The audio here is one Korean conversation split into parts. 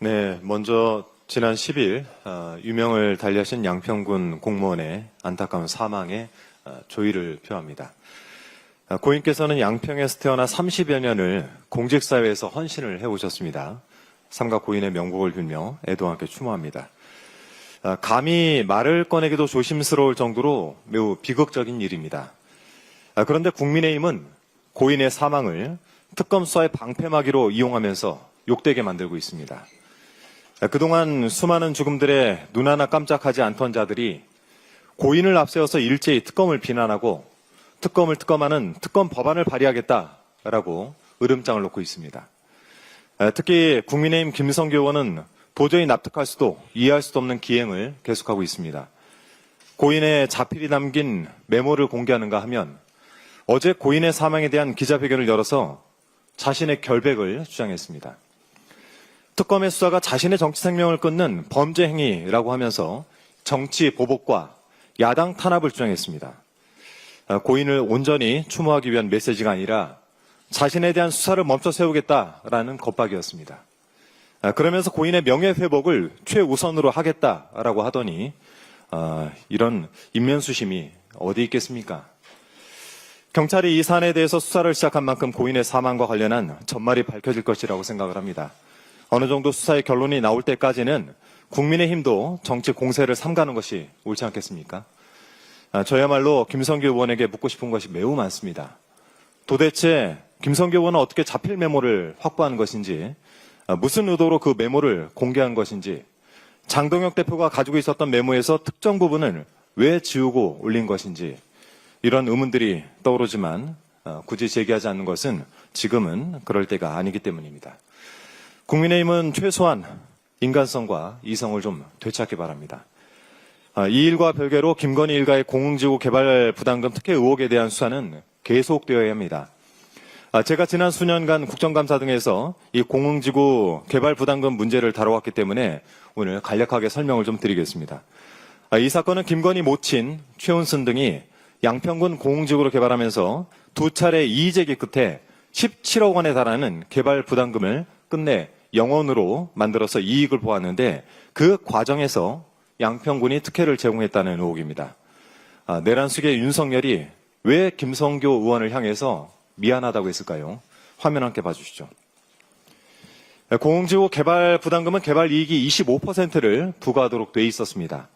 네, 먼저 지난 10일 유명을 달리하신 양평군 공무원의 안타까운 사망에 조의를 표합니다. 고인께서는 양평에서 태어나 30여 년을 공직사회에서 헌신을 해오셨습니다. 삼가 고인의 명복을 빌며 애도와 함께 추모합니다. 감히 말을 꺼내기도 조심스러울 정도로 매우 비극적인 일입니다. 그런데 국민의힘은 고인의 사망을 특검 수사의 방패막이로 이용하면서 욕되게 만들고 있습니다. 그동안 수많은 죽음들에 눈 하나 깜짝하지 않던 자들이 고인을 앞세워서 일제히 특검을 비난하고 특검을 특검하는 특검 법안을 발의하겠다라고 으름장을 놓고 있습니다. 특히 국민의힘 김성교 의원은 도저히 납득할 수도 이해할 수도 없는 기행을 계속하고 있습니다. 고인의 자필이 담긴 메모를 공개하는가 하면 어제 고인의 사망에 대한 기자회견을 열어서 자신의 결백을 주장했습니다. 특검의 수사가 자신의 정치 생명을 끊는 범죄 행위라고 하면서 정치 보복과 야당 탄압을 주장했습니다. 고인을 온전히 추모하기 위한 메시지가 아니라 자신에 대한 수사를 멈춰 세우겠다라는 겁박이었습니다. 그러면서 고인의 명예회복을 최우선으로 하겠다라고 하더니 이런 인면수심이 어디 있겠습니까? 경찰이 이 사안에 대해서 수사를 시작한 만큼 고인의 사망과 관련한 전말이 밝혀질 것이라고 생각을 합니다. 어느 정도 수사의 결론이 나올 때까지는 국민의힘도 정치 공세를 삼가는 것이 옳지 않겠습니까? 저야말로 김성교 의원에게 묻고 싶은 것이 매우 많습니다. 도대체 김성교 의원은 어떻게 자필 메모를 확보하는 것인지, 무슨 의도로 그 메모를 공개한 것인지, 장동혁 대표가 가지고 있었던 메모에서 특정 부분을 왜 지우고 올린 것인지, 이런 의문들이 떠오르지만 굳이 제기하지 않는 것은 지금은 그럴 때가 아니기 때문입니다. 국민의힘은 최소한 인간성과 이성을 좀 되찾기 바랍니다. 이 일과 별개로 김건희 일가의 공흥지구 개발 부담금 특혜 의혹에 대한 수사는 계속되어야 합니다. 제가 지난 수년간 국정감사 등에서 이 공흥지구 개발 부담금 문제를 다뤄왔기 때문에 오늘 간략하게 설명을 좀 드리겠습니다. 이 사건은 김건희 모친 최은순 등이 양평군 공흥지구를 개발하면서 두 차례 이의제기 끝에 17억 원에 달하는 개발 부담금을 끝내 영원으로 만들어서 이익을 보았는데 그 과정에서 양평군이 특혜를 제공했다는 의혹입니다. 내란 속의 윤석열이 왜 김성교 의원을 향해서 미안하다고 했을까요? 화면 함께 봐주시죠. 공흥지구 개발 부담금은 개발 이익이 25%를 부과하도록 돼 있었습니다.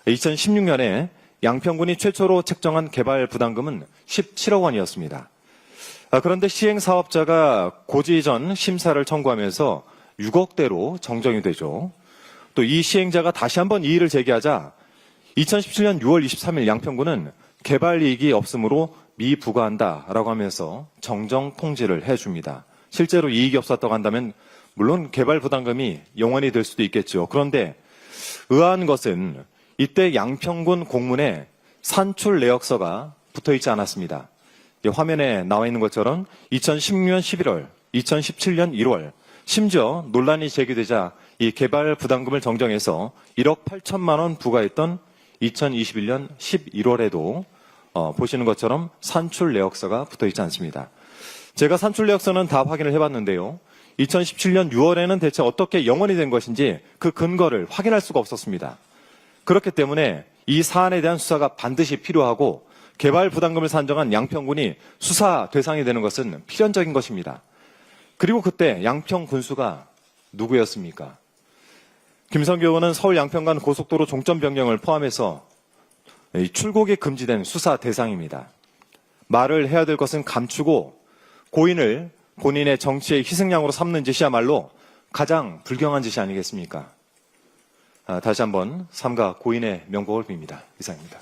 2016년에 양평군이 최초로 책정한 개발 부담금은 17억 원이었습니다. 그런데 시행사업자가 고지 전 심사를 청구하면서 6억대로 정정이 되죠. 또 이 시행자가 다시 한번 이의를 제기하자 2017년 6월 23일 양평군은 개발 이익이 없으므로 미부과한다라고 하면서 정정 통지를 해줍니다. 실제로 이익이 없었다고 한다면 물론 개발 부담금이 영원히 될 수도 있겠죠. 그런데 의아한 것은 이때 양평군 공문에 산출 내역서가 붙어있지 않았습니다. 화면에 나와 있는 것처럼 2016년 11월, 2017년 1월, 심지어 논란이 제기되자 이 개발 부담금을 정정해서 1억 8천만 원 부과했던 2021년 11월에도 보시는 것처럼 산출 내역서가 붙어있지 않습니다. 제가 산출 내역서는 다 확인을 해봤는데요. 2017년 6월에는 대체 어떻게 영원이 된 것인지 그 근거를 확인할 수가 없었습니다. 그렇기 때문에 이 사안에 대한 수사가 반드시 필요하고 개발 부담금을 산정한 양평군이 수사 대상이 되는 것은 필연적인 것입니다. 그리고 그때 양평 군수가 누구였습니까? 김성교 의원은 서울 양평 간 고속도로 종점 변경을 포함해서 출국이 금지된 수사 대상입니다. 말을 해야 될 것은 감추고 고인을 본인의 정치의 희생양으로 삼는 짓이야말로 가장 불경한 짓이 아니겠습니까? 다시 한번 삼가 고인의 명복을 빕니다. 이상입니다.